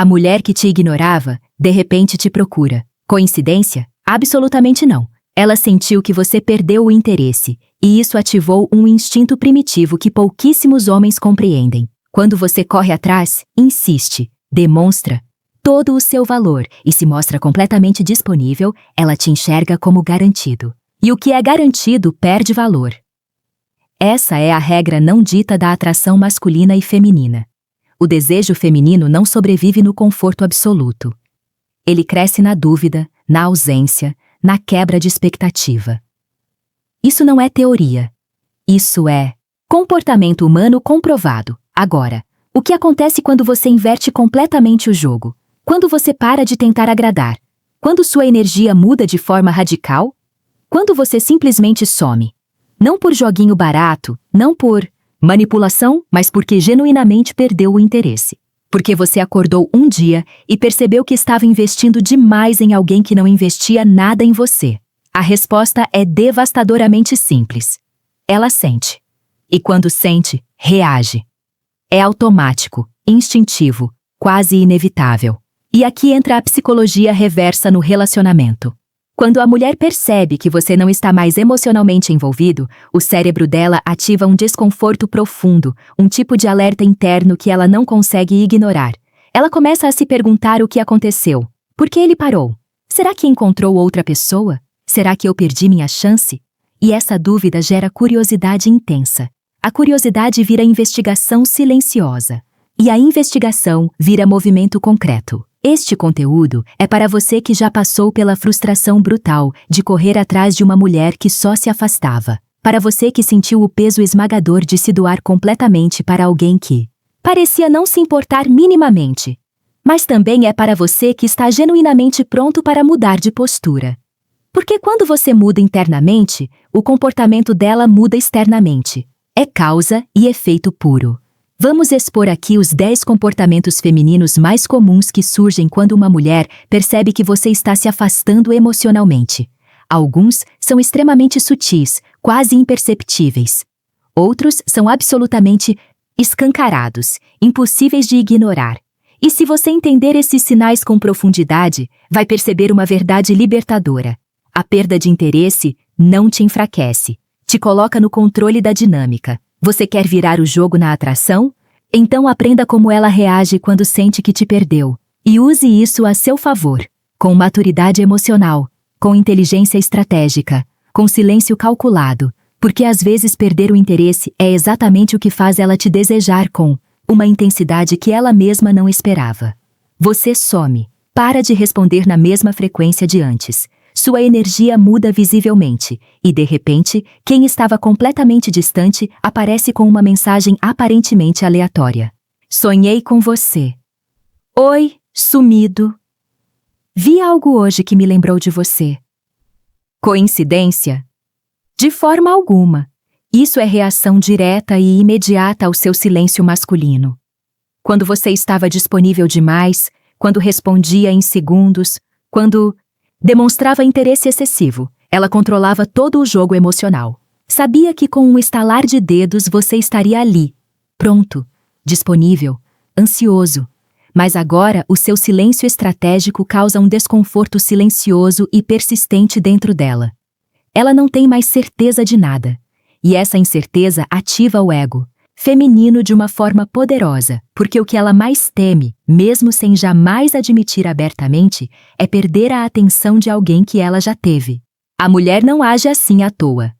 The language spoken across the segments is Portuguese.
A mulher que te ignorava, de repente te procura. Coincidência? Absolutamente não. Ela sentiu que você perdeu o interesse, e isso ativou um instinto primitivo que pouquíssimos homens compreendem. Quando você corre atrás, insiste, demonstra todo o seu valor e se mostra completamente disponível, ela te enxerga como garantido. E o que é garantido perde valor. Essa é a regra não dita da atração masculina e feminina. O desejo feminino não sobrevive no conforto absoluto. Ele cresce na dúvida, na ausência, na quebra de expectativa. Isso não é teoria. Isso é comportamento humano comprovado. Agora, o que acontece quando você inverte completamente o jogo? Quando você para de tentar agradar? Quando sua energia muda de forma radical? Quando você simplesmente some? Não por joguinho barato, não por manipulação, mas porque genuinamente perdeu o interesse. Porque você acordou um dia e percebeu que estava investindo demais em alguém que não investia nada em você. A resposta é devastadoramente simples. Ela sente. E quando sente, reage. É automático, instintivo, quase inevitável. E aqui entra a psicologia reversa no relacionamento. Quando a mulher percebe que você não está mais emocionalmente envolvido, o cérebro dela ativa um desconforto profundo, um tipo de alerta interno que ela não consegue ignorar. Ela começa a se perguntar o que aconteceu. Por que ele parou? Será que encontrou outra pessoa? Será que eu perdi minha chance? E essa dúvida gera curiosidade intensa. A curiosidade vira investigação silenciosa. E a investigação vira movimento concreto. Este conteúdo é para você que já passou pela frustração brutal de correr atrás de uma mulher que só se afastava. Para você que sentiu o peso esmagador de se doar completamente para alguém que parecia não se importar minimamente. Mas também é para você que está genuinamente pronto para mudar de postura. Porque quando você muda internamente, o comportamento dela muda externamente. É causa e efeito puro. Vamos expor aqui os 10 comportamentos femininos mais comuns que surgem quando uma mulher percebe que você está se afastando emocionalmente. Alguns são extremamente sutis, quase imperceptíveis. Outros são absolutamente escancarados, impossíveis de ignorar. E se você entender esses sinais com profundidade, vai perceber uma verdade libertadora. A perda de interesse não te enfraquece, te coloca no controle da dinâmica. Você quer virar o jogo na atração? Então aprenda como ela reage quando sente que te perdeu. E use isso a seu favor, com maturidade emocional, com inteligência estratégica, com silêncio calculado, porque às vezes perder o interesse é exatamente o que faz ela te desejar com uma intensidade que ela mesma não esperava. Você some, para de responder na mesma frequência de antes. Sua energia muda visivelmente, e de repente, quem estava completamente distante aparece com uma mensagem aparentemente aleatória. Sonhei com você. Oi, sumido. Vi algo hoje que me lembrou de você. Coincidência? De forma alguma. Isso é reação direta e imediata ao seu silêncio masculino. Quando você estava disponível demais, quando respondia em segundos, quando demonstrava interesse excessivo, ela controlava todo o jogo emocional. Sabia que com um estalar de dedos você estaria ali, pronto, disponível, ansioso. Mas agora o seu silêncio estratégico causa um desconforto silencioso e persistente dentro dela. Ela não tem mais certeza de nada. E essa incerteza ativa o ego feminino de uma forma poderosa, porque o que ela mais teme, mesmo sem jamais admitir abertamente, é perder a atenção de alguém que ela já teve. A mulher não age assim à toa.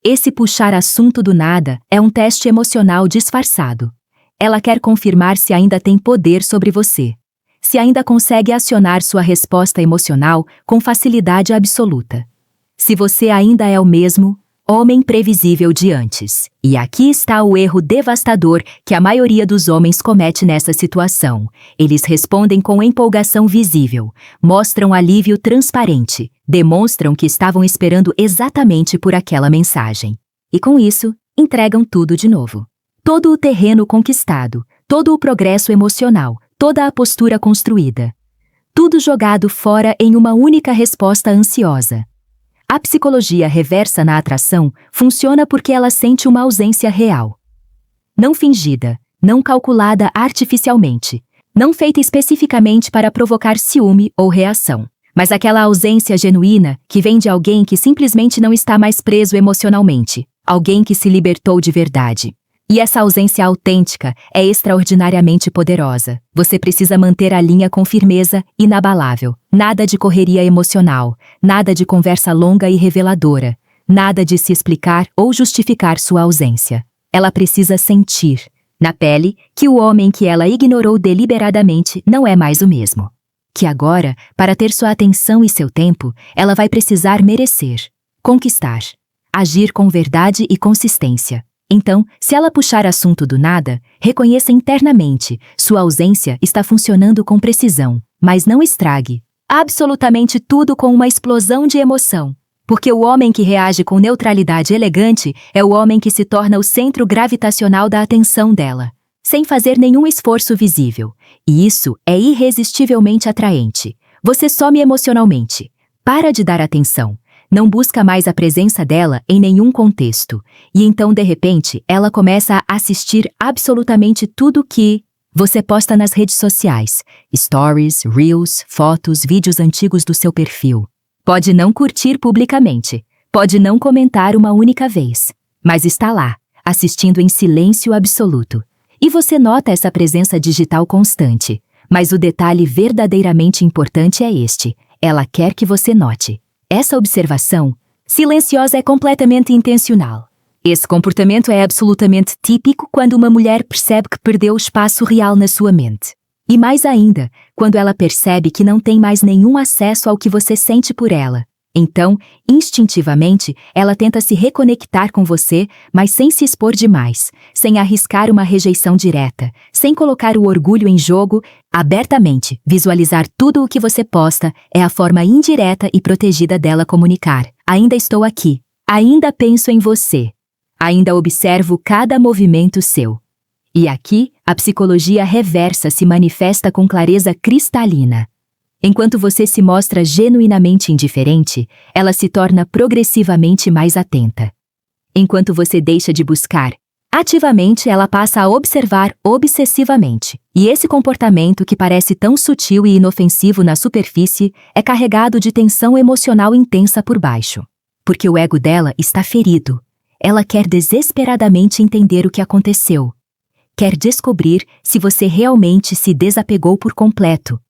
Esse puxar assunto do nada é um teste emocional disfarçado. Ela quer confirmar se ainda tem poder sobre você, se ainda consegue acionar sua resposta emocional com facilidade absoluta. Se você ainda é o mesmo homem previsível de antes. E aqui está o erro devastador que a maioria dos homens comete nessa situação. Eles respondem com empolgação visível, mostram alívio transparente, demonstram que estavam esperando exatamente por aquela mensagem. E com isso, entregam tudo de novo. Todo o terreno conquistado, todo o progresso emocional, toda a postura construída. Tudo jogado fora em uma única resposta ansiosa. A psicologia reversa na atração funciona porque ela sente uma ausência real. Não fingida, não calculada artificialmente, não feita especificamente para provocar ciúme ou reação, mas aquela ausência genuína que vem de alguém que simplesmente não está mais preso emocionalmente, alguém que se libertou de verdade. E essa ausência autêntica é extraordinariamente poderosa. Você precisa manter a linha com firmeza, inabalável. Nada de correria emocional, nada de conversa longa e reveladora, nada de se explicar ou justificar sua ausência. Ela precisa sentir, na pele, que o homem que ela ignorou deliberadamente não é mais o mesmo. Que agora, para ter sua atenção e seu tempo, ela vai precisar merecer, conquistar, agir com verdade e consistência. Então, se ela puxar assunto do nada, reconheça internamente, sua ausência está funcionando com precisão, mas não estrague absolutamente tudo com uma explosão de emoção. Porque o homem que reage com neutralidade elegante é o homem que se torna o centro gravitacional da atenção dela, sem fazer nenhum esforço visível. E isso é irresistivelmente atraente. Você some emocionalmente. Para de dar atenção. Não busca mais a presença dela em nenhum contexto. E então, de repente, ela começa a assistir absolutamente tudo que você posta nas redes sociais. Stories, reels, fotos, vídeos antigos do seu perfil. Pode não curtir publicamente. Pode não comentar uma única vez. Mas está lá, assistindo em silêncio absoluto. E você nota essa presença digital constante. Mas o detalhe verdadeiramente importante é este. Ela quer que você note. Essa observação silenciosa é completamente intencional. Esse comportamento é absolutamente típico quando uma mulher percebe que perdeu o espaço real na sua mente. E mais ainda, quando ela percebe que não tem mais nenhum acesso ao que você sente por ela. Então, instintivamente, ela tenta se reconectar com você, mas sem se expor demais, sem arriscar uma rejeição direta, sem colocar o orgulho em jogo, abertamente. Visualizar tudo o que você posta é a forma indireta e protegida dela comunicar. Ainda estou aqui. Ainda penso em você. Ainda observo cada movimento seu. E aqui, a psicologia reversa se manifesta com clareza cristalina. Enquanto você se mostra genuinamente indiferente, ela se torna progressivamente mais atenta. Enquanto você deixa de buscar ativamente, ela passa a observar obsessivamente. E esse comportamento, que parece tão sutil e inofensivo na superfície, é carregado de tensão emocional intensa por baixo. Porque o ego dela está ferido. Ela quer desesperadamente entender o que aconteceu. Quer descobrir se você realmente se desapegou por completo.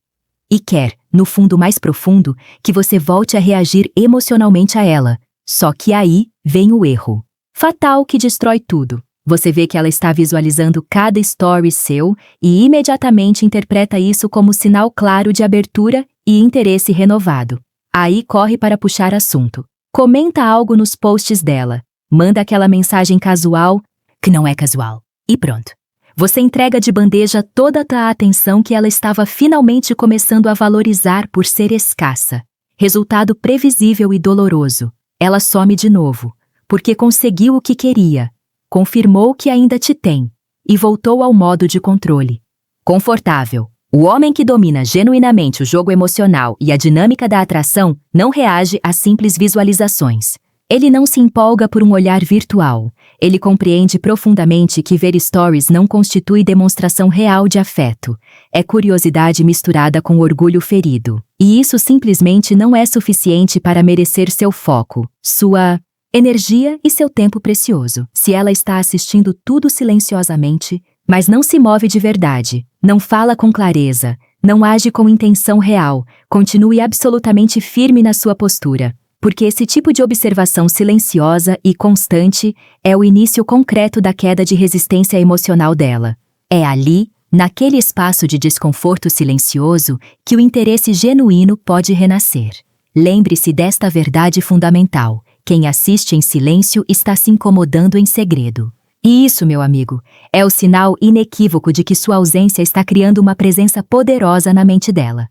E quer, no fundo mais profundo, que você volte a reagir emocionalmente a ela. Só que aí vem o erro fatal que destrói tudo. Você vê que ela está visualizando cada story seu e imediatamente interpreta isso como sinal claro de abertura e interesse renovado. Aí corre para puxar assunto. Comenta algo nos posts dela. Manda aquela mensagem casual, que não é casual. E pronto. Você entrega de bandeja toda a atenção que ela estava finalmente começando a valorizar por ser escassa. Resultado previsível e doloroso. Ela some de novo, porque conseguiu o que queria, confirmou que ainda te tem, e voltou ao modo de controle. Confortável. O homem que domina genuinamente o jogo emocional e a dinâmica da atração não reage a simples visualizações. Ele não se empolga por um olhar virtual. Ele compreende profundamente que ver stories não constitui demonstração real de afeto. É curiosidade misturada com orgulho ferido. E isso simplesmente não é suficiente para merecer seu foco, sua energia e seu tempo precioso. Se ela está assistindo tudo silenciosamente, mas não se move de verdade, não fala com clareza, não age com intenção real, continue absolutamente firme na sua postura. Porque esse tipo de observação silenciosa e constante é o início concreto da queda de resistência emocional dela. É ali, naquele espaço de desconforto silencioso, que o interesse genuíno pode renascer. Lembre-se desta verdade fundamental: quem assiste em silêncio está se incomodando em segredo. E isso, meu amigo, é o sinal inequívoco de que sua ausência está criando uma presença poderosa na mente dela.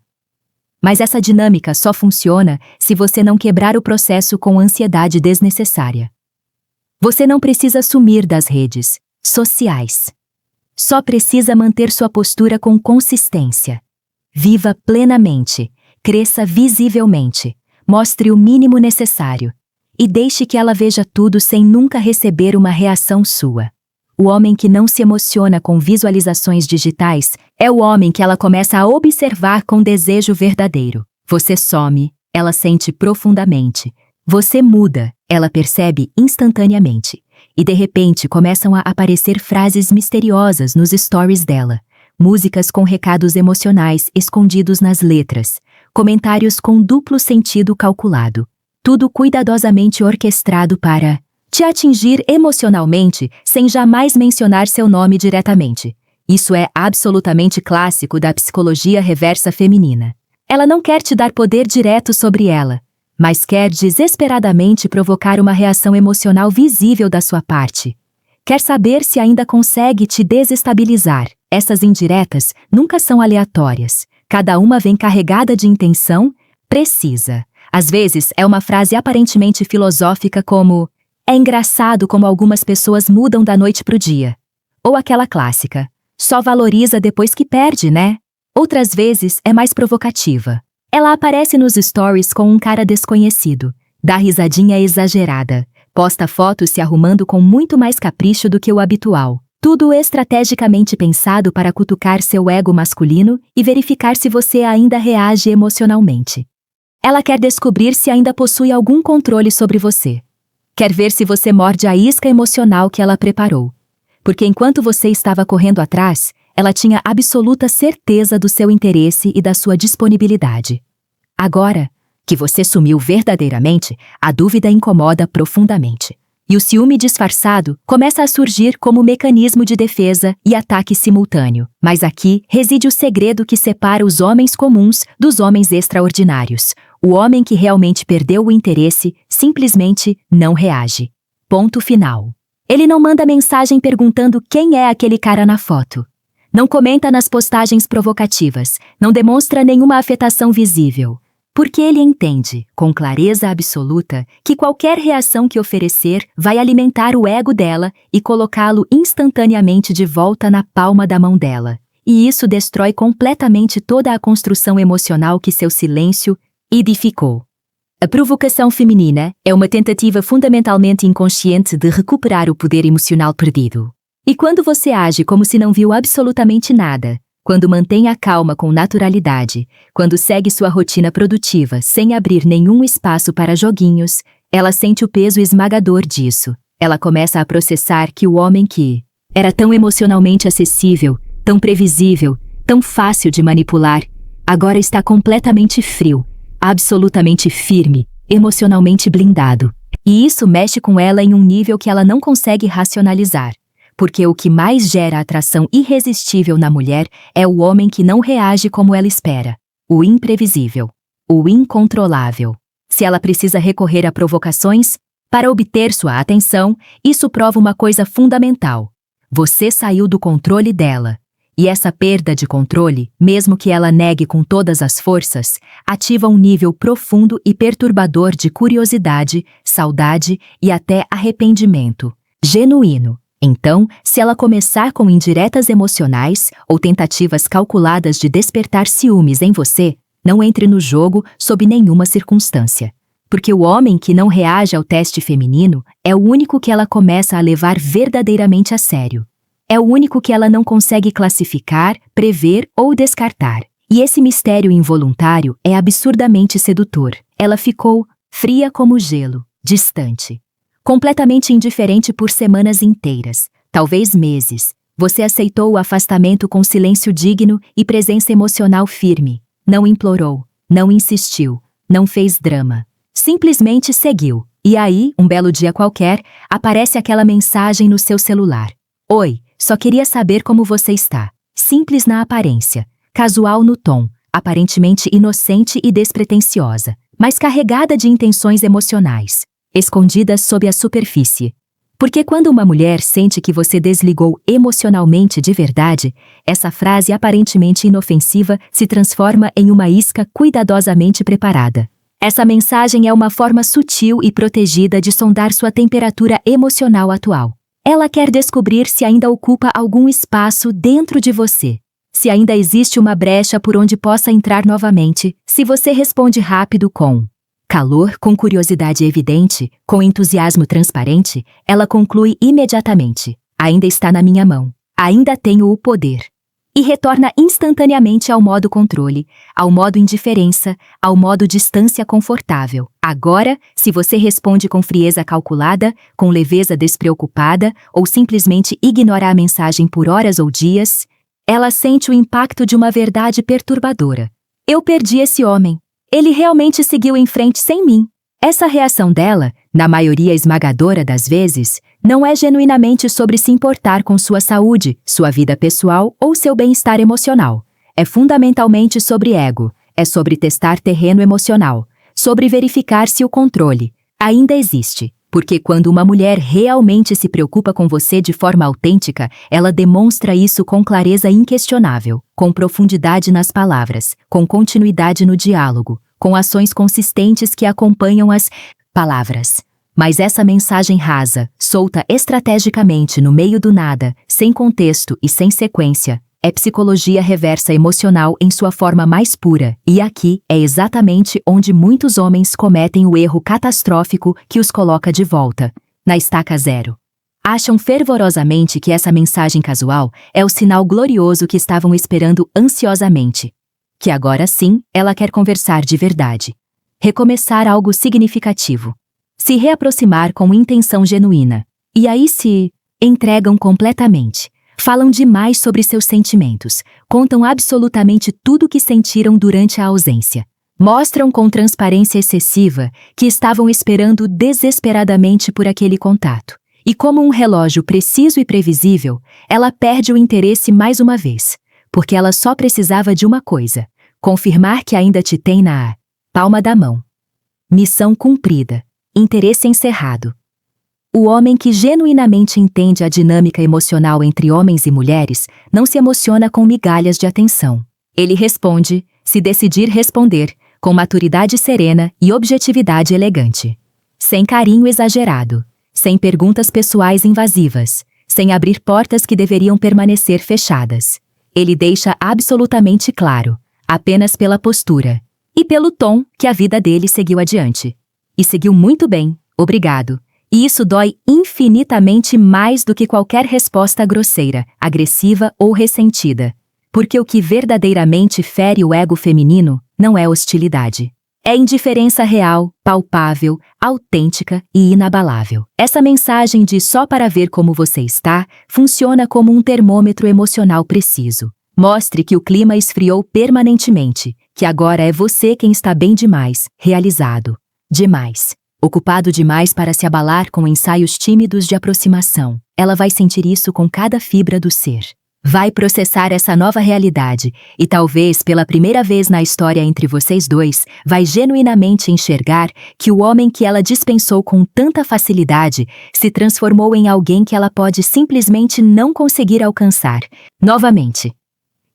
Mas essa dinâmica só funciona se você não quebrar o processo com ansiedade desnecessária. Você não precisa sumir das redes sociais. Só precisa manter sua postura com consistência. Viva plenamente, cresça visivelmente, mostre o mínimo necessário e deixe que ela veja tudo sem nunca receber uma reação sua. O homem que não se emociona com visualizações digitais é o homem que ela começa a observar com desejo verdadeiro. Você some, ela sente profundamente. Você muda, ela percebe instantaneamente. E de repente começam a aparecer frases misteriosas nos stories dela. Músicas com recados emocionais escondidos nas letras. Comentários com duplo sentido calculado. Tudo cuidadosamente orquestrado para te atingir emocionalmente sem jamais mencionar seu nome diretamente. Isso é absolutamente clássico da psicologia reversa feminina. Ela não quer te dar poder direto sobre ela, mas quer desesperadamente provocar uma reação emocional visível da sua parte. Quer saber se ainda consegue te desestabilizar. Essas indiretas nunca são aleatórias. Cada uma vem carregada de intenção precisa. Às vezes é uma frase aparentemente filosófica como "É engraçado como algumas pessoas mudam da noite pro dia." Ou aquela clássica, "Só valoriza depois que perde, né?" Outras vezes é mais provocativa. Ela aparece nos stories com um cara desconhecido, dá risadinha exagerada, posta fotos se arrumando com muito mais capricho do que o habitual. Tudo estrategicamente pensado para cutucar seu ego masculino e verificar se você ainda reage emocionalmente. Ela quer descobrir se ainda possui algum controle sobre você. Quer ver se você morde a isca emocional que ela preparou. Porque enquanto você estava correndo atrás, ela tinha absoluta certeza do seu interesse e da sua disponibilidade. Agora, que você sumiu verdadeiramente, a dúvida incomoda profundamente. E o ciúme disfarçado começa a surgir como mecanismo de defesa e ataque simultâneo. Mas aqui reside o segredo que separa os homens comuns dos homens extraordinários. O homem que realmente perdeu o interesse simplesmente não reage. Ponto final. Ele não manda mensagem perguntando quem é aquele cara na foto. Não comenta nas postagens provocativas, não demonstra nenhuma afetação visível. Porque ele entende, com clareza absoluta, que qualquer reação que oferecer vai alimentar o ego dela e colocá-lo instantaneamente de volta na palma da mão dela. E isso destrói completamente toda a construção emocional que seu silêncio edificou. A provocação feminina é uma tentativa fundamentalmente inconsciente de recuperar o poder emocional perdido. E quando você age como se não viu absolutamente nada, quando mantém a calma com naturalidade, quando segue sua rotina produtiva sem abrir nenhum espaço para joguinhos, ela sente o peso esmagador disso. Ela começa a processar que o homem que era tão emocionalmente acessível, tão previsível, tão fácil de manipular, agora está completamente frio, absolutamente firme, emocionalmente blindado. E isso mexe com ela em um nível que ela não consegue racionalizar. Porque o que mais gera atração irresistível na mulher é o homem que não reage como ela espera. O imprevisível. O incontrolável. Se ela precisa recorrer a provocações para obter sua atenção, isso prova uma coisa fundamental. Você saiu do controle dela. E essa perda de controle, mesmo que ela negue com todas as forças, ativa um nível profundo e perturbador de curiosidade, saudade e até arrependimento. Genuíno. Então, se ela começar com indiretas emocionais ou tentativas calculadas de despertar ciúmes em você, não entre no jogo sob nenhuma circunstância. Porque o homem que não reage ao teste feminino é o único que ela começa a levar verdadeiramente a sério. É o único que ela não consegue classificar, prever ou descartar. E esse mistério involuntário é absurdamente sedutor. Ela ficou fria como gelo, distante. Completamente indiferente por semanas inteiras, talvez meses. Você aceitou o afastamento com silêncio digno e presença emocional firme. Não implorou, não insistiu, não fez drama. Simplesmente seguiu. E aí, um belo dia qualquer, aparece aquela mensagem no seu celular. Oi, só queria saber como você está. Simples na aparência, casual no tom, aparentemente inocente e despretensiosa, mas carregada de intenções emocionais. Escondidas sob a superfície. Porque quando uma mulher sente que você desligou emocionalmente de verdade, essa frase aparentemente inofensiva se transforma em uma isca cuidadosamente preparada. Essa mensagem é uma forma sutil e protegida de sondar sua temperatura emocional atual. Ela quer descobrir se ainda ocupa algum espaço dentro de você. Se ainda existe uma brecha por onde possa entrar novamente, se você responde rápido com calor, com curiosidade evidente, com entusiasmo transparente, ela conclui imediatamente. Ainda está na minha mão. Ainda tenho o poder. E retorna instantaneamente ao modo controle, ao modo indiferença, ao modo distância confortável. Agora, se você responde com frieza calculada, com leveza despreocupada, ou simplesmente ignora a mensagem por horas ou dias, ela sente o impacto de uma verdade perturbadora. Eu perdi esse homem. Ele realmente seguiu em frente sem mim. Essa reação dela, na maioria esmagadora das vezes, não é genuinamente sobre se importar com sua saúde, sua vida pessoal ou seu bem-estar emocional. É fundamentalmente sobre ego, é sobre testar terreno emocional, sobre verificar se o controle ainda existe. Porque quando uma mulher realmente se preocupa com você de forma autêntica, ela demonstra isso com clareza inquestionável, com profundidade nas palavras, com continuidade no diálogo, com ações consistentes que acompanham as palavras. Mas essa mensagem rasa, solta estrategicamente no meio do nada, sem contexto e sem sequência, é psicologia reversa emocional em sua forma mais pura, e aqui é exatamente onde muitos homens cometem o erro catastrófico que os coloca de volta, na estaca zero. Acham fervorosamente que essa mensagem casual é o sinal glorioso que estavam esperando ansiosamente. Que agora sim, ela quer conversar de verdade. Recomeçar algo significativo. Se reaproximar com intenção genuína. E aí se entregam completamente. Falam demais sobre seus sentimentos, contam absolutamente tudo o que sentiram durante a ausência. Mostram com transparência excessiva que estavam esperando desesperadamente por aquele contato. E como um relógio preciso e previsível, ela perde o interesse mais uma vez, porque ela só precisava de uma coisa: confirmar que ainda te tem na palma da mão. Missão cumprida. Interesse encerrado. O homem que genuinamente entende a dinâmica emocional entre homens e mulheres não se emociona com migalhas de atenção. Ele responde, se decidir responder, com maturidade serena e objetividade elegante. Sem carinho exagerado, sem perguntas pessoais invasivas, sem abrir portas que deveriam permanecer fechadas. Ele deixa absolutamente claro, apenas pela postura e pelo tom, que a vida dele seguiu adiante. E seguiu muito bem, obrigado. E isso dói infinitamente mais do que qualquer resposta grosseira, agressiva ou ressentida. Porque o que verdadeiramente fere o ego feminino não é hostilidade. É indiferença real, palpável, autêntica e inabalável. Essa mensagem de só para ver como você está funciona como um termômetro emocional preciso. Mostre que o clima esfriou permanentemente, que agora é você quem está bem demais, realizado. Demais. Ocupado demais para se abalar com ensaios tímidos de aproximação. Ela vai sentir isso com cada fibra do ser. Vai processar essa nova realidade e talvez pela primeira vez na história entre vocês dois, vai genuinamente enxergar que o homem que ela dispensou com tanta facilidade se transformou em alguém que ela pode simplesmente não conseguir alcançar. Novamente.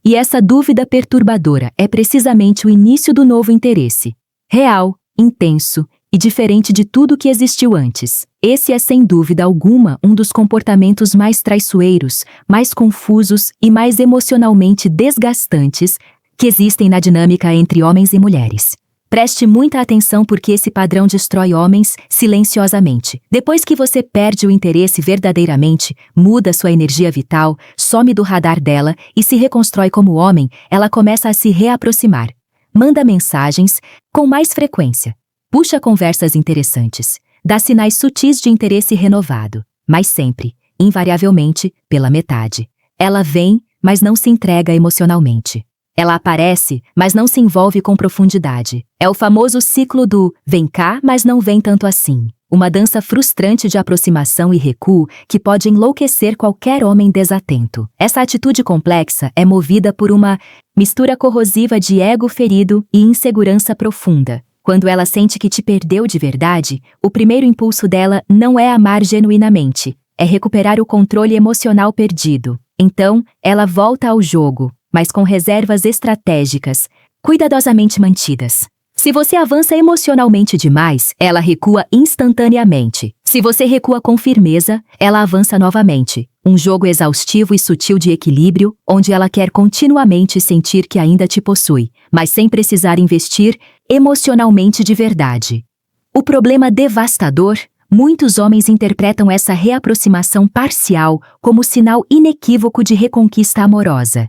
E essa dúvida perturbadora é precisamente o início do novo interesse. Real, intenso e diferente de tudo que existiu antes. Esse é sem dúvida alguma um dos comportamentos mais traiçoeiros, mais confusos e mais emocionalmente desgastantes que existem na dinâmica entre homens e mulheres. Preste muita atenção porque esse padrão destrói homens silenciosamente. Depois que você perde o interesse verdadeiramente, muda sua energia vital, some do radar dela e se reconstrói como homem, ela começa a se reaproximar. Manda mensagens com mais frequência. Puxa conversas interessantes, dá sinais sutis de interesse renovado, mas sempre, invariavelmente, pela metade. Ela vem, mas não se entrega emocionalmente. Ela aparece, mas não se envolve com profundidade. É o famoso ciclo do vem cá, mas não vem tanto assim. Uma dança frustrante de aproximação e recuo que pode enlouquecer qualquer homem desatento. Essa atitude complexa é movida por uma mistura corrosiva de ego ferido e insegurança profunda. Quando ela sente que te perdeu de verdade, o primeiro impulso dela não é amar genuinamente, é recuperar o controle emocional perdido. Então, ela volta ao jogo, mas com reservas estratégicas, cuidadosamente mantidas. Se você avança emocionalmente demais, ela recua instantaneamente. Se você recua com firmeza, ela avança novamente. Um jogo exaustivo e sutil de equilíbrio, onde ela quer continuamente sentir que ainda te possui, mas sem precisar investir emocionalmente de verdade. O problema devastador, Muitos homens interpretam essa reaproximação parcial como sinal inequívoco de reconquista amorosa.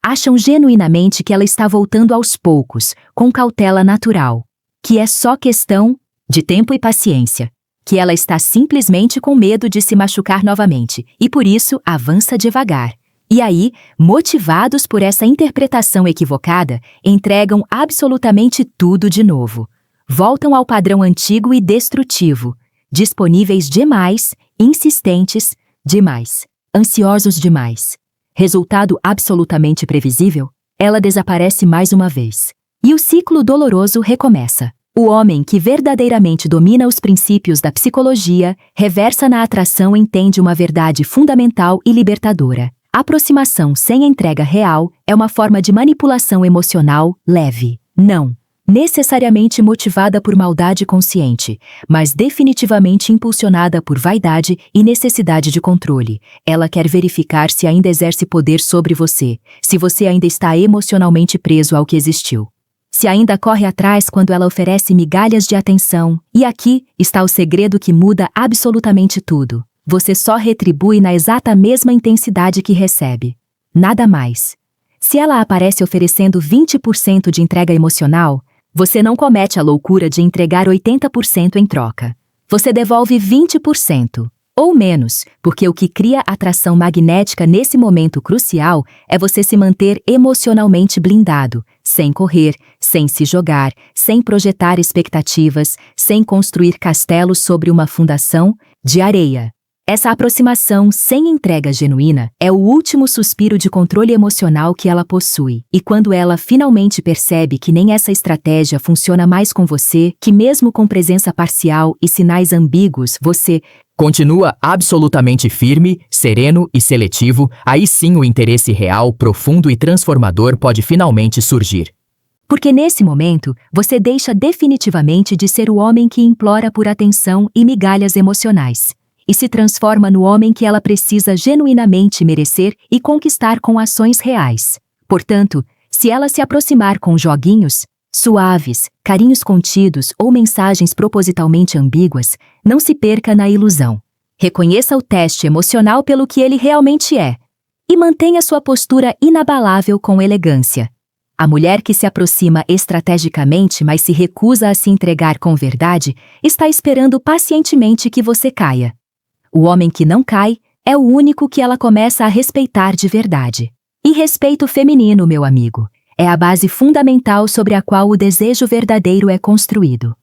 Acham genuinamente que ela está voltando aos poucos, com cautela natural, que é só questão de tempo e paciência, que ela está simplesmente com medo de se machucar novamente e por isso avança devagar. E aí, motivados por essa interpretação equivocada, entregam absolutamente tudo de novo. Voltam ao padrão antigo e destrutivo, disponíveis demais, insistentes demais, ansiosos demais. Resultado absolutamente previsível, ela desaparece mais uma vez. E o ciclo doloroso recomeça. O homem que verdadeiramente domina os princípios da psicologia, reversa na atração, entende uma verdade fundamental e libertadora. A aproximação sem entrega real é uma forma de manipulação emocional leve, não necessariamente motivada por maldade consciente, mas definitivamente impulsionada por vaidade e necessidade de controle. Ela quer verificar se ainda exerce poder sobre você, se você ainda está emocionalmente preso ao que existiu. Se ainda corre atrás quando ela oferece migalhas de atenção. E aqui está o segredo que muda absolutamente tudo. Você só retribui na exata mesma intensidade que recebe. Nada mais. Se ela aparece oferecendo 20% de entrega emocional, você não comete a loucura de entregar 80% em troca. Você devolve 20%, ou menos, porque o que cria atração magnética nesse momento crucial é você se manter emocionalmente blindado, sem correr, sem se jogar, sem projetar expectativas, sem construir castelos sobre uma fundação de areia. Essa aproximação sem entrega genuína é o último suspiro de controle emocional que ela possui. E quando ela finalmente percebe que nem essa estratégia funciona mais com você, que mesmo com presença parcial e sinais ambíguos, você continua absolutamente firme, sereno e seletivo, aí sim o interesse real, profundo e transformador pode finalmente surgir. Porque nesse momento, você deixa definitivamente de ser o homem que implora por atenção e migalhas emocionais. E se transforma no homem que ela precisa genuinamente merecer e conquistar com ações reais. Portanto, se ela se aproximar com joguinhos suaves, carinhos contidos ou mensagens propositalmente ambíguas, não se perca na ilusão. Reconheça o teste emocional pelo que ele realmente é e mantenha sua postura inabalável com elegância. A mulher que se aproxima estrategicamente, mas se recusa a se entregar com verdade, está esperando pacientemente que você caia. O homem que não cai é o único que ela começa a respeitar de verdade. E respeito feminino, meu amigo, é a base fundamental sobre a qual o desejo verdadeiro é construído.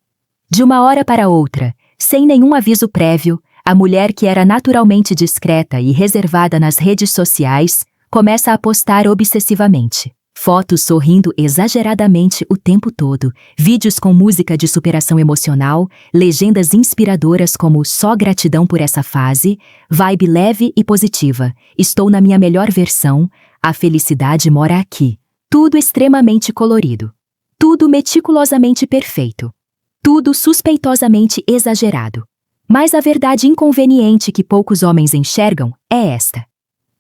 De uma hora para outra, sem nenhum aviso prévio, a mulher que era naturalmente discreta e reservada nas redes sociais começa a postar obsessivamente. Fotos sorrindo exageradamente o tempo todo, vídeos com música de superação emocional, legendas inspiradoras como "só gratidão por essa fase", vibe leve e positiva, "estou na minha melhor versão", "a felicidade mora aqui". Tudo extremamente colorido. Tudo meticulosamente perfeito. Tudo suspeitosamente exagerado. Mas a verdade inconveniente que poucos homens enxergam é esta.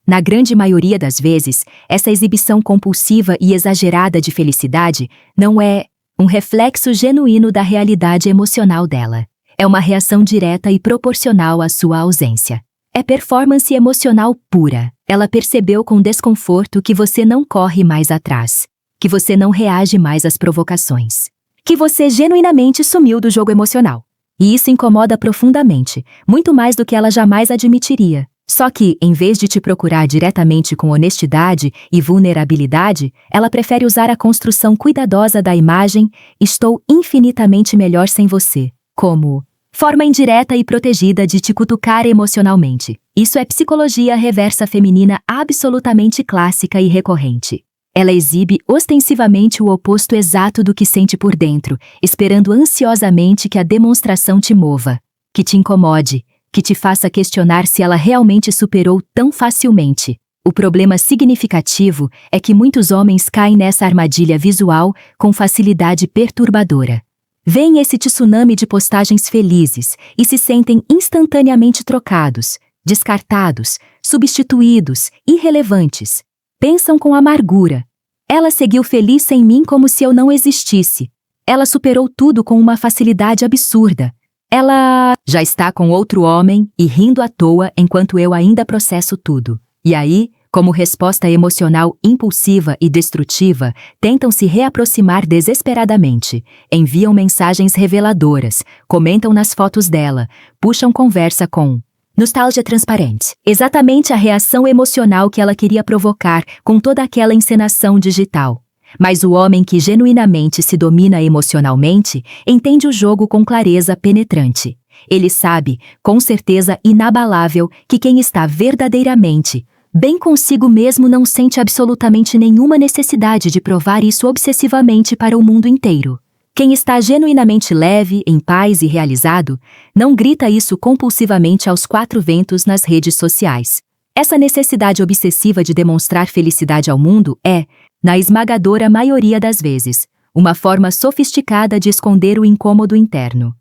Na grande maioria das vezes, essa exibição compulsiva e exagerada de felicidade não é um reflexo genuíno da realidade emocional dela. É uma reação direta e proporcional à sua ausência. É performance emocional pura. Ela percebeu com desconforto que você não corre mais atrás, que você não reage mais às provocações, que você genuinamente sumiu do jogo emocional. E isso incomoda profundamente, muito mais do que ela jamais admitiria. Só que, em vez de te procurar diretamente com honestidade e vulnerabilidade, ela prefere usar a construção cuidadosa da imagem "estou infinitamente melhor sem você", como forma indireta e protegida de te cutucar emocionalmente. Isso é psicologia reversa feminina absolutamente clássica e recorrente. Ela exibe ostensivamente o oposto exato do que sente por dentro, esperando ansiosamente que a demonstração te mova, que te incomode, que te faça questionar se ela realmente superou tão facilmente. O problema significativo é que muitos homens caem nessa armadilha visual com facilidade perturbadora. Veem esse tsunami de postagens felizes e se sentem instantaneamente trocados, descartados, substituídos, irrelevantes. Pensam com amargura. Ela seguiu feliz sem mim como se eu não existisse. Ela superou tudo com uma facilidade absurda. Ela já está com outro homem e rindo à toa enquanto eu ainda processo tudo. E aí, como resposta emocional impulsiva e destrutiva, tentam se reaproximar desesperadamente, enviam mensagens reveladoras, comentam nas fotos dela, puxam conversa com nostalgia transparente. Exatamente a reação emocional que ela queria provocar com toda aquela encenação digital. Mas o homem que genuinamente se domina emocionalmente entende o jogo com clareza penetrante. Ele sabe, com certeza inabalável, que quem está verdadeiramente bem consigo mesmo não sente absolutamente nenhuma necessidade de provar isso obsessivamente para o mundo inteiro. Quem está genuinamente leve, em paz e realizado, não grita isso compulsivamente aos quatro ventos nas redes sociais. Essa necessidade obsessiva de demonstrar felicidade ao mundo é, na esmagadora maioria das vezes, uma forma sofisticada de esconder o incômodo interno.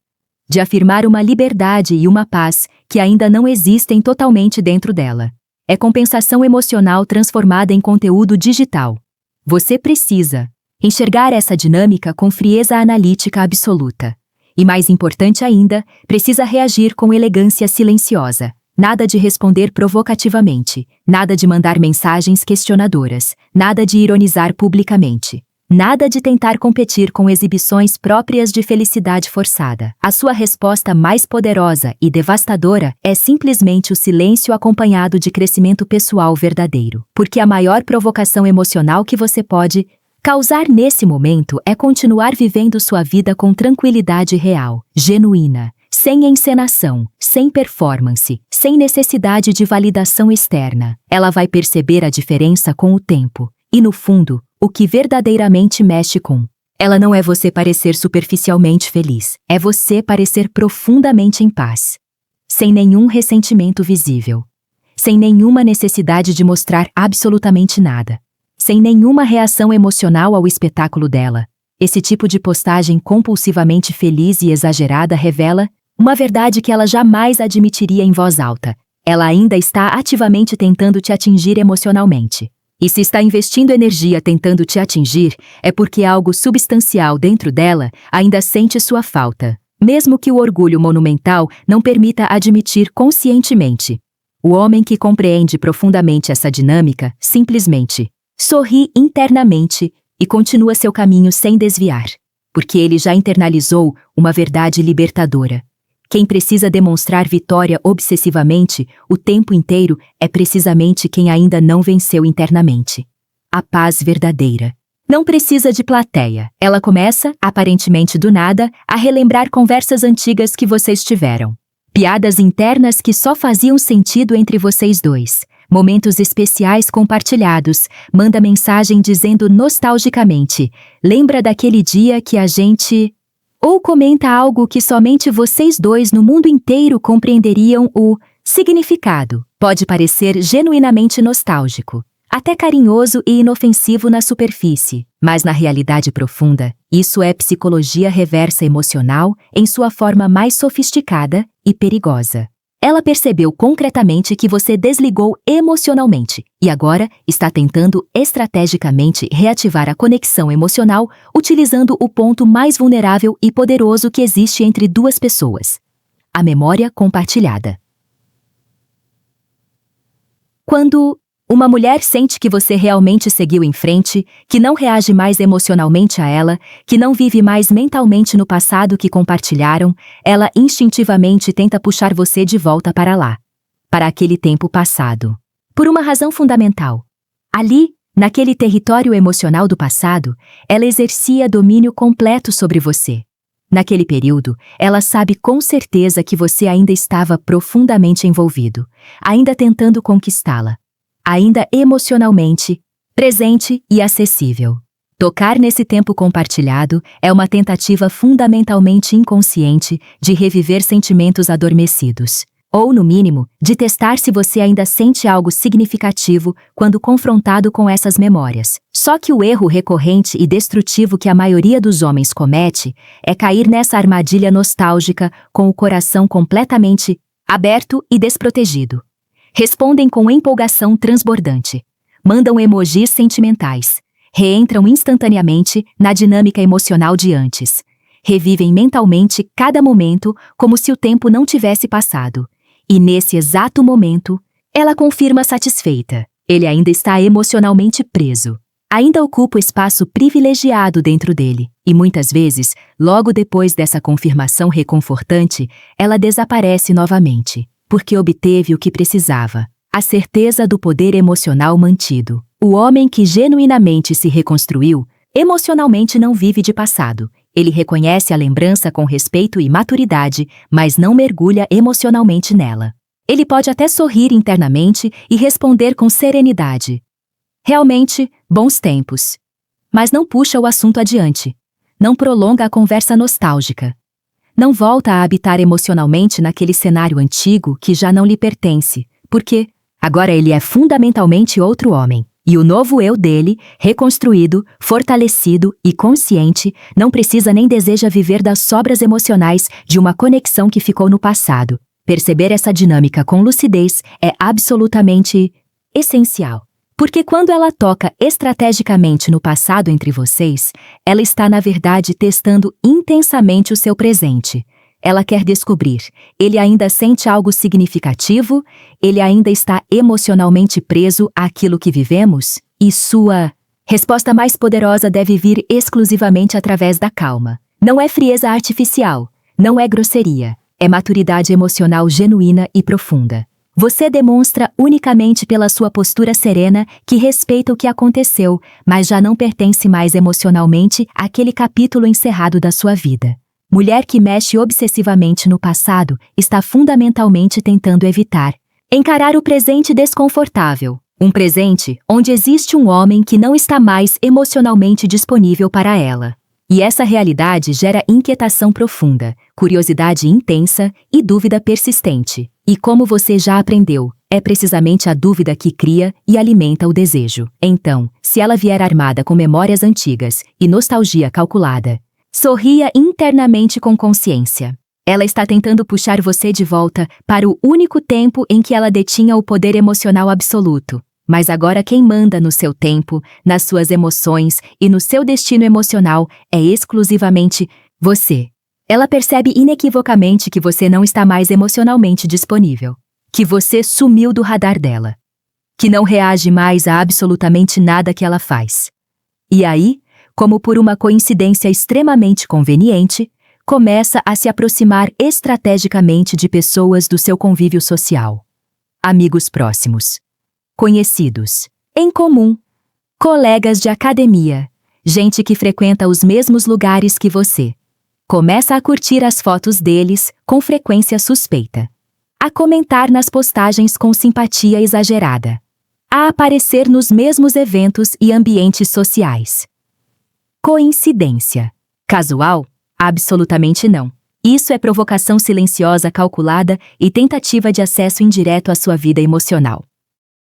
De afirmar uma liberdade e uma paz que ainda não existem totalmente dentro dela. É compensação emocional transformada em conteúdo digital. Você precisa enxergar essa dinâmica com frieza analítica absoluta. E mais importante ainda, precisa reagir com elegância silenciosa. Nada de responder provocativamente, nada de mandar mensagens questionadoras, nada de ironizar publicamente. Nada de tentar competir com exibições próprias de felicidade forçada. A sua resposta mais poderosa e devastadora é simplesmente o silêncio acompanhado de crescimento pessoal verdadeiro. Porque a maior provocação emocional que você pode causar nesse momento é continuar vivendo sua vida com tranquilidade real, genuína, sem encenação, sem performance, sem necessidade de validação externa. Ela vai perceber a diferença com o tempo. E no fundo, o que verdadeiramente mexe com ela não é você parecer superficialmente feliz, é você parecer profundamente em paz. Sem nenhum ressentimento visível. Sem nenhuma necessidade de mostrar absolutamente nada. Sem nenhuma reação emocional ao espetáculo dela. Esse tipo de postagem compulsivamente feliz e exagerada revela uma verdade que ela jamais admitiria em voz alta. Ela ainda está ativamente tentando te atingir emocionalmente. E se está investindo energia tentando te atingir, é porque algo substancial dentro dela ainda sente sua falta, mesmo que o orgulho monumental não permita admitir conscientemente. O homem que compreende profundamente essa dinâmica, simplesmente sorri internamente e continua seu caminho sem desviar, porque ele já internalizou uma verdade libertadora. Quem precisa demonstrar vitória obsessivamente o tempo inteiro é precisamente quem ainda não venceu internamente. A paz verdadeira não precisa de plateia. Ela começa, aparentemente do nada, a relembrar conversas antigas que vocês tiveram. Piadas internas que só faziam sentido entre vocês dois. Momentos especiais compartilhados. Manda mensagem dizendo nostalgicamente: lembra daquele dia que a gente... Ou comenta algo que somente vocês dois no mundo inteiro compreenderiam o significado. Pode parecer genuinamente nostálgico, até carinhoso e inofensivo na superfície, mas na realidade profunda, isso é psicologia reversa emocional em sua forma mais sofisticada e perigosa. Ela percebeu concretamente que você desligou emocionalmente e agora está tentando estrategicamente reativar a conexão emocional utilizando o ponto mais vulnerável e poderoso que existe entre duas pessoas: a memória compartilhada. Quando uma mulher sente que você realmente seguiu em frente, que não reage mais emocionalmente a ela, que não vive mais mentalmente no passado que compartilharam, ela instintivamente tenta puxar você de volta para lá, para aquele tempo passado. Por uma razão fundamental. Ali, naquele território emocional do passado, ela exercia domínio completo sobre você. Naquele período, ela sabe com certeza que você ainda estava profundamente envolvido, ainda tentando conquistá-la. Ainda emocionalmente, presente e acessível. Tocar nesse tempo compartilhado é uma tentativa fundamentalmente inconsciente de reviver sentimentos adormecidos, ou, no mínimo, de testar se você ainda sente algo significativo quando confrontado com essas memórias. Só que o erro recorrente e destrutivo que a maioria dos homens comete é cair nessa armadilha nostálgica com o coração completamente aberto e desprotegido. Respondem com empolgação transbordante. Mandam emojis sentimentais. Reentram instantaneamente na dinâmica emocional de antes. revivem mentalmente cada momento como se o tempo não tivesse passado. E nesse exato momento, ela confirma satisfeita. Ele ainda está emocionalmente preso. Ainda ocupa o espaço privilegiado dentro dele. E muitas vezes, logo depois dessa confirmação reconfortante, ela desaparece novamente, porque obteve o que precisava. A certeza do poder emocional mantido. O homem que genuinamente se reconstruiu, emocionalmente não vive de passado. Ele reconhece a lembrança com respeito e maturidade, mas não mergulha emocionalmente nela. Ele pode até sorrir internamente e responder com serenidade. Realmente, bons tempos. Mas não puxa o assunto adiante. Não prolonga a conversa nostálgica. Não volta a habitar emocionalmente naquele cenário antigo que já não lhe pertence, porque agora ele é fundamentalmente outro homem. E o novo eu dele, reconstruído, fortalecido e consciente, não precisa nem deseja viver das sobras emocionais de uma conexão que ficou no passado. Perceber essa dinâmica com lucidez é absolutamente essencial. Porque quando ela toca estrategicamente no passado entre vocês, ela está, na verdade, testando intensamente o seu presente. Ela quer descobrir, ele ainda sente algo significativo? Ele ainda está emocionalmente preso àquilo que vivemos? E sua resposta mais poderosa deve vir exclusivamente através da calma. Não é frieza artificial, não é grosseria, é maturidade emocional genuína e profunda. Você demonstra unicamente pela sua postura serena que respeita o que aconteceu, mas já não pertence mais emocionalmente àquele capítulo encerrado da sua vida. Mulher que mexe obsessivamente no passado está fundamentalmente tentando encarar o presente desconfortável. Um presente onde existe um homem que não está mais emocionalmente disponível para ela. E essa realidade gera inquietação profunda, curiosidade intensa e dúvida persistente. E como você já aprendeu, é precisamente a dúvida que cria e alimenta o desejo. Então, se ela vier armada com memórias antigas e nostalgia calculada, sorria internamente com consciência. Ela está tentando puxar você de volta para o único tempo em que ela detinha o poder emocional absoluto. Mas agora quem manda no seu tempo, nas suas emoções e no seu destino emocional é exclusivamente você. Ela percebe inequivocamente que você não está mais emocionalmente disponível, que você sumiu do radar dela, que não reage mais a absolutamente nada que ela faz. E aí, como por uma coincidência extremamente conveniente, começa a se aproximar estrategicamente de pessoas do seu convívio social. Amigos próximos, conhecidos, em comum, colegas de academia, gente que frequenta os mesmos lugares que você. Começa a curtir as fotos deles com frequência suspeita, a comentar nas postagens com simpatia exagerada, a aparecer nos mesmos eventos e ambientes sociais. Coincidência? Casual? Absolutamente não. Isso é provocação silenciosa calculada e tentativa de acesso indireto à sua vida emocional.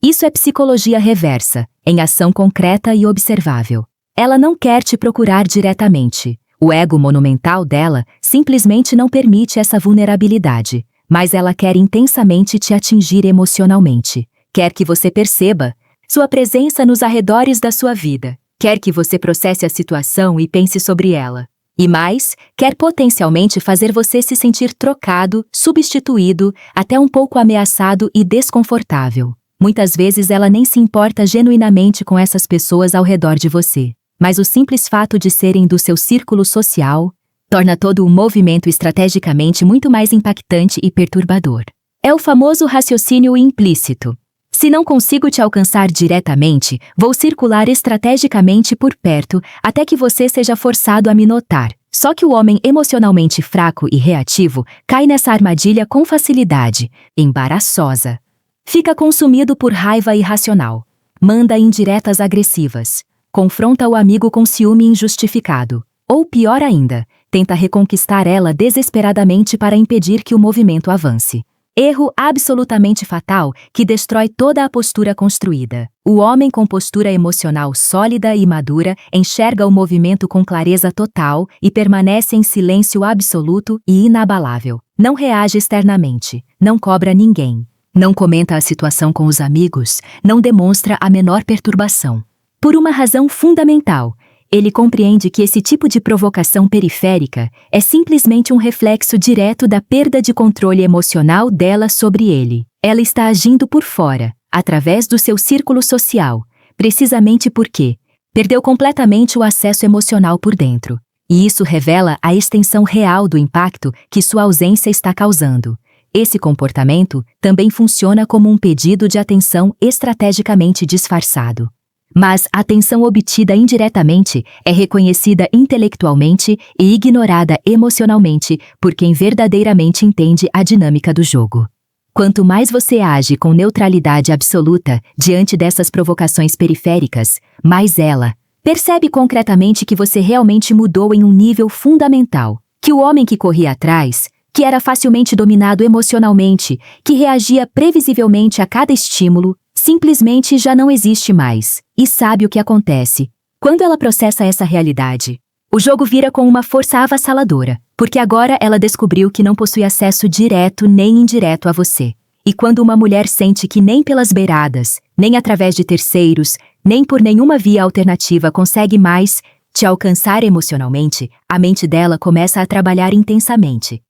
Isso é psicologia reversa, em ação concreta e observável. Ela não quer te procurar diretamente. O ego monumental dela simplesmente não permite essa vulnerabilidade, mas ela quer intensamente te atingir emocionalmente. Quer que você perceba sua presença nos arredores da sua vida. Quer que você processe a situação e pense sobre ela. E mais, quer potencialmente fazer você se sentir trocado, substituído, até um pouco ameaçado e desconfortável. Muitas vezes ela nem se importa genuinamente com essas pessoas ao redor de você, mas o simples fato de serem do seu círculo social torna todo o movimento estrategicamente muito mais impactante e perturbador. É o famoso raciocínio implícito. Se não consigo te alcançar diretamente, vou circular estrategicamente por perto até que você seja forçado a me notar. Só que o homem emocionalmente fraco e reativo cai nessa armadilha com facilidade, embaraçosa. Fica consumido por raiva irracional. Manda indiretas agressivas. Confronta o amigo com ciúme injustificado. Ou pior ainda, tenta reconquistar ela desesperadamente para impedir que o movimento avance. Erro absolutamente fatal que destrói toda a postura construída. O homem com postura emocional sólida e madura enxerga o movimento com clareza total e permanece em silêncio absoluto e inabalável. Não reage externamente, não cobra ninguém, não comenta a situação com os amigos, não demonstra a menor perturbação. Por uma razão fundamental, Ele compreende que esse tipo de provocação periférica é simplesmente um reflexo direto da perda de controle emocional dela sobre ele. Ela está agindo por fora, através do seu círculo social, precisamente porque perdeu completamente o acesso emocional por dentro. E isso revela a extensão real do impacto que sua ausência está causando. Esse comportamento também funciona como um pedido de atenção estrategicamente disfarçado. Mas a atenção obtida indiretamente é reconhecida intelectualmente e ignorada emocionalmente por quem verdadeiramente entende a dinâmica do jogo. Quanto mais você age com neutralidade absoluta diante dessas provocações periféricas, mais ela percebe concretamente que você realmente mudou em um nível fundamental, que o homem que corria atrás, que era facilmente dominado emocionalmente, que reagia previsivelmente a cada estímulo, simplesmente já não existe mais. E sabe o que acontece? Quando ela processa essa realidade, o jogo vira com uma força avassaladora, porque agora ela descobriu que não possui acesso direto nem indireto a você. E quando uma mulher sente que nem pelas beiradas, nem através de terceiros, nem por nenhuma via alternativa consegue mais te alcançar emocionalmente, a mente dela começa a trabalhar intensamente.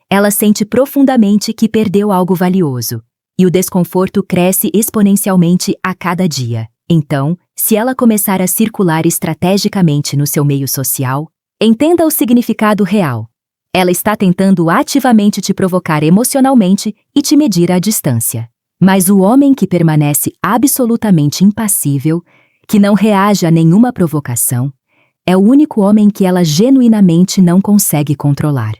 Ela sente profundamente que perdeu algo valioso, e o desconforto cresce exponencialmente a cada dia. Então, se ela começar a circular estrategicamente no seu meio social, entenda o significado real. Ela está tentando ativamente te provocar emocionalmente e te medir à distância. Mas o homem que permanece absolutamente impassível, que não reage a nenhuma provocação, é o único homem que ela genuinamente não consegue controlar.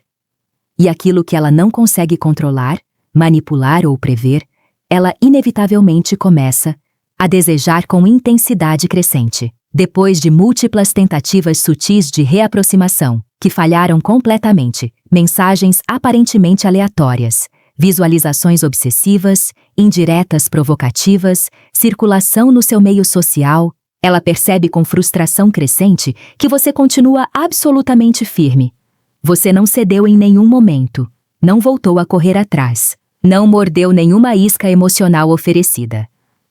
E aquilo que ela não consegue controlar, manipular ou prever, ela inevitavelmente começa a desejar com intensidade crescente. Depois de múltiplas tentativas sutis de reaproximação, que falharam completamente, mensagens aparentemente aleatórias, visualizações obsessivas, indiretas provocativas, circulação no seu meio social, ela percebe com frustração crescente que você continua absolutamente firme. Você não cedeu em nenhum momento, não voltou a correr atrás, não mordeu nenhuma isca emocional oferecida.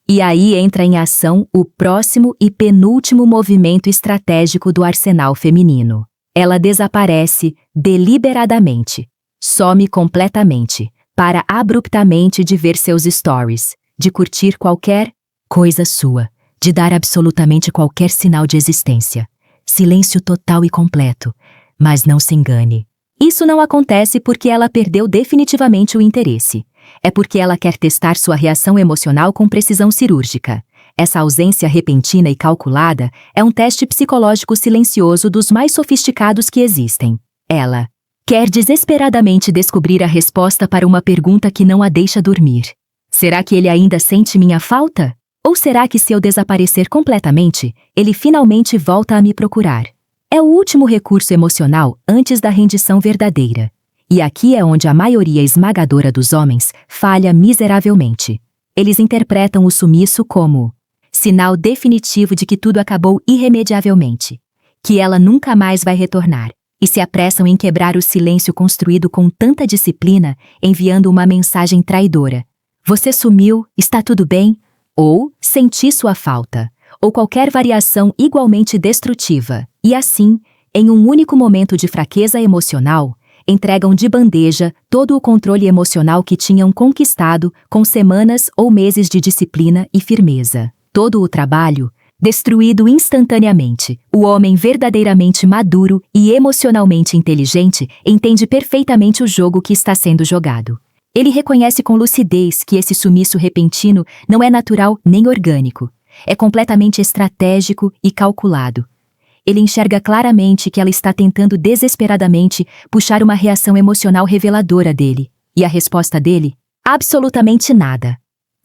E aí entra em ação o próximo e penúltimo movimento estratégico do arsenal feminino. Ela desaparece deliberadamente, some completamente, para abruptamente de ver seus stories, de curtir qualquer coisa sua, de dar absolutamente qualquer sinal de existência. Silêncio total e completo. Mas não se engane. Isso não acontece porque ela perdeu definitivamente o interesse. É porque ela quer testar sua reação emocional com precisão cirúrgica. Essa ausência repentina e calculada é um teste psicológico silencioso dos mais sofisticados que existem. Ela quer desesperadamente descobrir a resposta para uma pergunta que não a deixa dormir. Será que ele ainda sente minha falta? Ou será que se eu desaparecer completamente, ele finalmente volta a me procurar? É o último recurso emocional antes da rendição verdadeira. E aqui é onde a maioria esmagadora dos homens falha miseravelmente. Eles interpretam o sumiço como sinal definitivo de que tudo acabou irremediavelmente, que ela nunca mais vai retornar, e se apressam em quebrar o silêncio construído com tanta disciplina, enviando uma mensagem traidora. Você sumiu, está tudo bem? Ou senti sua falta, ou qualquer variação igualmente destrutiva. E assim, em um único momento de fraqueza emocional, entregam de bandeja todo o controle emocional que tinham conquistado com semanas ou meses de disciplina e firmeza. Todo o trabalho, destruído instantaneamente. O homem verdadeiramente maduro e emocionalmente inteligente entende perfeitamente o jogo que está sendo jogado. Ele reconhece com lucidez que esse sumiço repentino não é natural nem orgânico. É completamente estratégico e calculado. Ele enxerga claramente que ela está tentando desesperadamente puxar uma reação emocional reveladora dele. E a resposta dele? Absolutamente nada.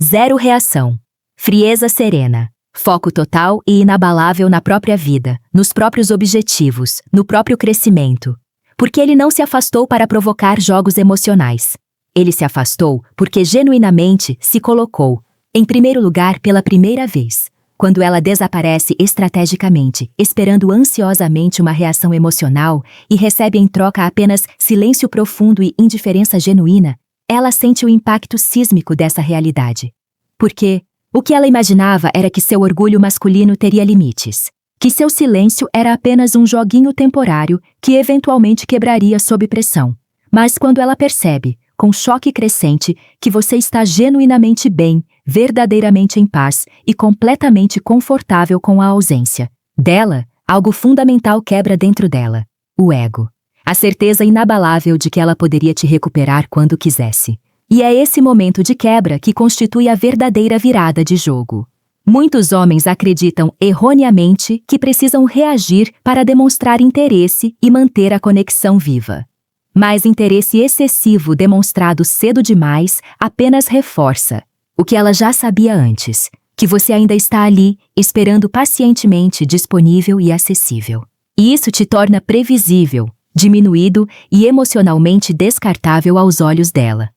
Zero reação. Frieza serena. Foco total e inabalável na própria vida, nos próprios objetivos, no próprio crescimento. Porque ele não se afastou para provocar jogos emocionais. Ele se afastou porque genuinamente se colocou, em primeiro lugar pela primeira vez. Quando ela desaparece estrategicamente, esperando ansiosamente uma reação emocional e recebe em troca apenas silêncio profundo e indiferença genuína, ela sente o impacto sísmico dessa realidade. Porque o que ela imaginava era que seu orgulho masculino teria limites, que seu silêncio era apenas um joguinho temporário que eventualmente quebraria sob pressão. Mas quando ela percebe, com choque crescente, que você está genuinamente bem, verdadeiramente em paz e completamente confortável com a ausência dela, algo fundamental quebra dentro dela: o ego. A certeza inabalável de que ela poderia te recuperar quando quisesse. E é esse momento de quebra que constitui a verdadeira virada de jogo. Muitos homens acreditam erroneamente que precisam reagir para demonstrar interesse e manter a conexão viva. Mas interesse excessivo demonstrado cedo demais apenas reforça o que ela já sabia antes, que você ainda está ali, esperando pacientemente, disponível e acessível. E isso te torna previsível, diminuído e emocionalmente descartável aos olhos dela.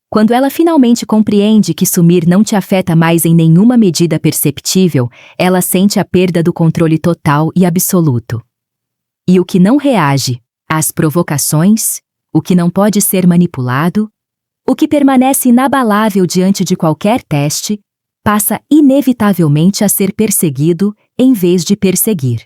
Quando ela finalmente compreende que sumir não te afeta mais em nenhuma medida perceptível, ela sente a perda do controle total e absoluto. E o que não reage às provocações, o que não pode ser manipulado, o que permanece inabalável diante de qualquer teste, passa inevitavelmente a ser perseguido em vez de perseguir.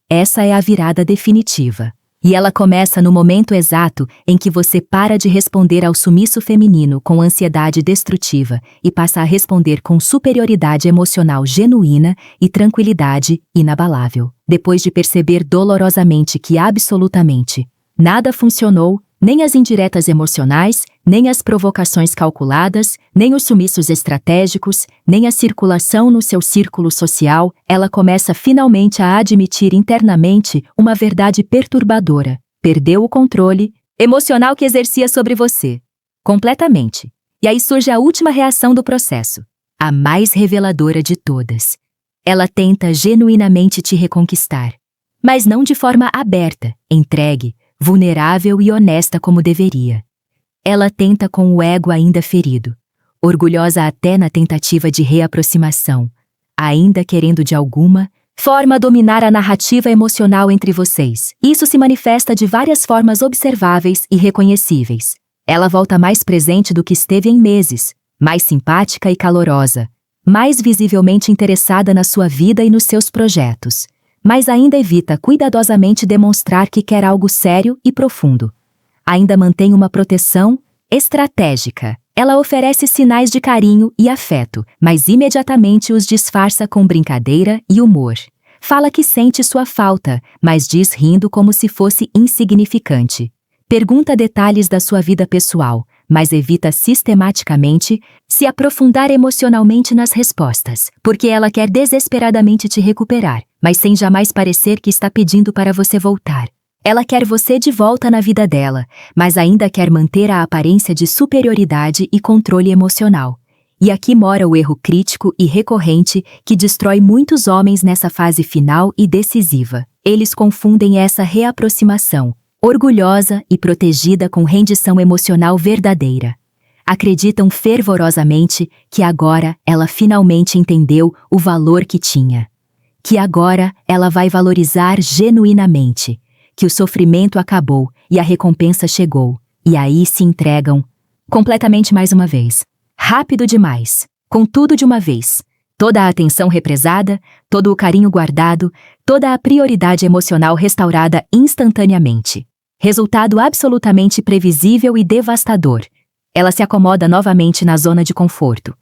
Essa é a virada definitiva. E ela começa no momento exato em que você para de responder ao sumiço feminino com ansiedade destrutiva e passa a responder com superioridade emocional genuína e tranquilidade inabalável. Depois de perceber dolorosamente que absolutamente nada funcionou, nem as indiretas emocionais, nem as provocações calculadas, nem os sumiços estratégicos, nem a circulação no seu círculo social, ela começa finalmente a admitir internamente uma verdade perturbadora. Perdeu o controle emocional que exercia sobre você. Completamente. E aí surge a última reação do processo, a mais reveladora de todas. Ela tenta genuinamente te reconquistar, mas não de forma aberta, entregue, vulnerável e honesta como deveria. Ela tenta com o ego ainda ferido, orgulhosa até na tentativa de reaproximação, ainda querendo de alguma forma dominar a narrativa emocional entre vocês. Isso se manifesta de várias formas observáveis e reconhecíveis. Ela volta mais presente do que esteve em meses, mais simpática e calorosa, mais visivelmente interessada na sua vida e nos seus projetos, mas ainda evita cuidadosamente demonstrar que quer algo sério e profundo. Ainda mantém uma proteção estratégica. Ela oferece sinais de carinho e afeto, mas imediatamente os disfarça com brincadeira e humor. Fala que sente sua falta, mas diz rindo como se fosse insignificante. Pergunta detalhes da sua vida pessoal, mas evita sistematicamente se aprofundar emocionalmente nas respostas, porque ela quer desesperadamente te recuperar, mas sem jamais parecer que está pedindo para você voltar. Ela quer você de volta na vida dela, mas ainda quer manter a aparência de superioridade e controle emocional. E aqui mora o erro crítico e recorrente que destrói muitos homens nessa fase final e decisiva. Eles confundem essa reaproximação, orgulhosa e protegida, com rendição emocional verdadeira. Acreditam fervorosamente que agora ela finalmente entendeu o valor que tinha. Que agora ela vai valorizar genuinamente. Que o sofrimento acabou e a recompensa chegou. E aí se entregam completamente mais uma vez. Rápido demais. Com tudo de uma vez. Toda a atenção represada, todo o carinho guardado, toda a prioridade emocional restaurada instantaneamente. Resultado absolutamente previsível e devastador. Ela se acomoda novamente na zona de conforto.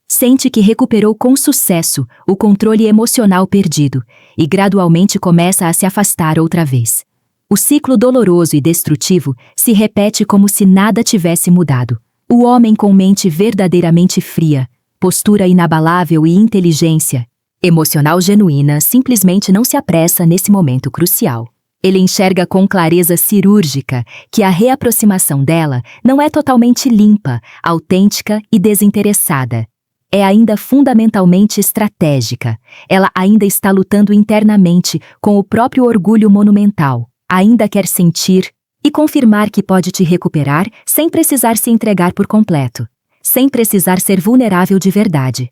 Sente que recuperou com sucesso o controle emocional perdido e gradualmente começa a se afastar outra vez. O ciclo doloroso e destrutivo se repete como se nada tivesse mudado. O homem com mente verdadeiramente fria, postura inabalável e inteligência emocional genuína simplesmente não se apressa nesse momento crucial. Ele enxerga com clareza cirúrgica que a reaproximação dela não é totalmente limpa, autêntica e desinteressada. É ainda fundamentalmente estratégica. Ela ainda está lutando internamente com o próprio orgulho monumental. Ainda quer sentir e confirmar que pode te recuperar sem precisar se entregar por completo, sem precisar ser vulnerável de verdade.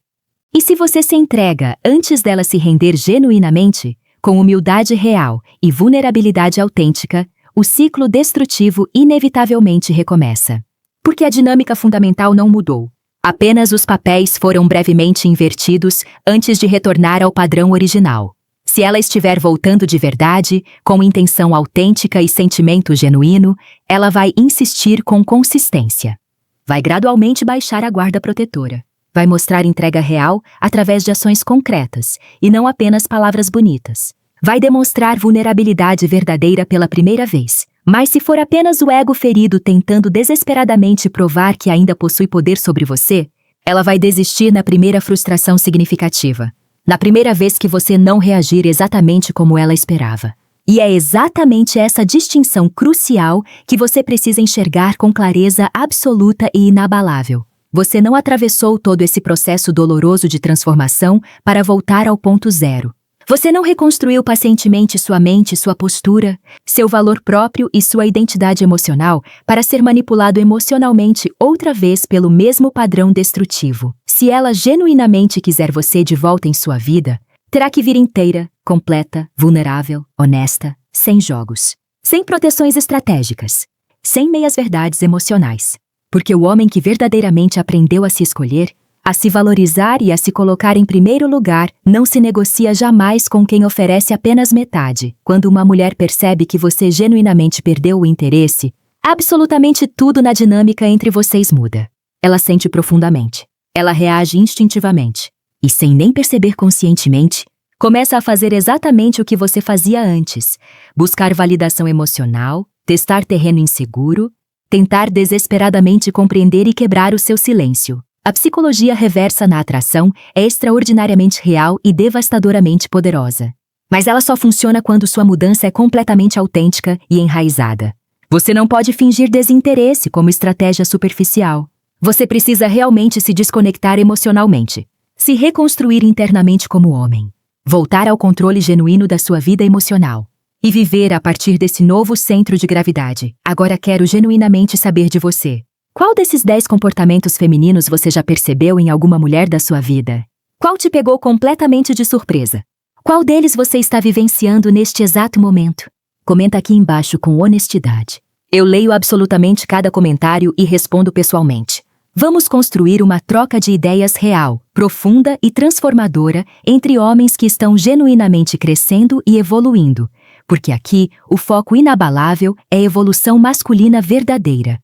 E se você se entrega antes dela se render genuinamente, com humildade real e vulnerabilidade autêntica, o ciclo destrutivo inevitavelmente recomeça. Porque a dinâmica fundamental não mudou. Apenas os papéis foram brevemente invertidos antes de retornar ao padrão original. Se ela estiver voltando de verdade, com intenção autêntica e sentimento genuíno, ela vai insistir com consistência. Vai gradualmente baixar a guarda protetora. Vai mostrar entrega real através de ações concretas e não apenas palavras bonitas. Vai demonstrar vulnerabilidade verdadeira pela primeira vez. Mas se for apenas o ego ferido tentando desesperadamente provar que ainda possui poder sobre você, ela vai desistir na primeira frustração significativa. Na primeira vez que você não reagir exatamente como ela esperava. E é exatamente essa distinção crucial que você precisa enxergar com clareza absoluta e inabalável. Você não atravessou todo esse processo doloroso de transformação para voltar ao ponto zero. Você não reconstruiu pacientemente sua mente, sua postura, seu valor próprio e sua identidade emocional para ser manipulado emocionalmente outra vez pelo mesmo padrão destrutivo. Se ela genuinamente quiser você de volta em sua vida, terá que vir inteira, completa, vulnerável, honesta, sem jogos, sem proteções estratégicas, sem meias-verdades emocionais. Porque o homem que verdadeiramente aprendeu a se escolher, a se valorizar e a se colocar em primeiro lugar, não se negocia jamais com quem oferece apenas metade. Quando uma mulher percebe que você genuinamente perdeu o interesse, absolutamente tudo na dinâmica entre vocês muda. Ela sente profundamente. Ela reage instintivamente. E sem nem perceber conscientemente, começa a fazer exatamente o que você fazia antes. Buscar validação emocional, testar terreno inseguro, tentar desesperadamente compreender e quebrar o seu silêncio. A psicologia reversa na atração é extraordinariamente real e devastadoramente poderosa. Mas ela só funciona quando sua mudança é completamente autêntica e enraizada. Você não pode fingir desinteresse como estratégia superficial. Você precisa realmente se desconectar emocionalmente, se reconstruir internamente como homem, voltar ao controle genuíno da sua vida emocional e viver a partir desse novo centro de gravidade. Agora quero genuinamente saber de você. Qual desses 10 comportamentos femininos você já percebeu em alguma mulher da sua vida? Qual te pegou completamente de surpresa? Qual deles você está vivenciando neste exato momento? Comenta aqui embaixo com honestidade. Eu leio absolutamente cada comentário e respondo pessoalmente. Vamos construir uma troca de ideias real, profunda e transformadora entre homens que estão genuinamente crescendo e evoluindo, porque aqui o foco inabalável é evolução masculina verdadeira.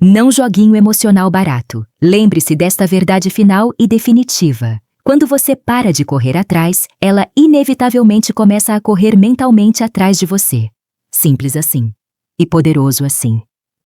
Não joguinho emocional barato. Lembre-se desta verdade final e definitiva. Quando você para de correr atrás, ela inevitavelmente começa a correr mentalmente atrás de você. Simples assim. E poderoso assim.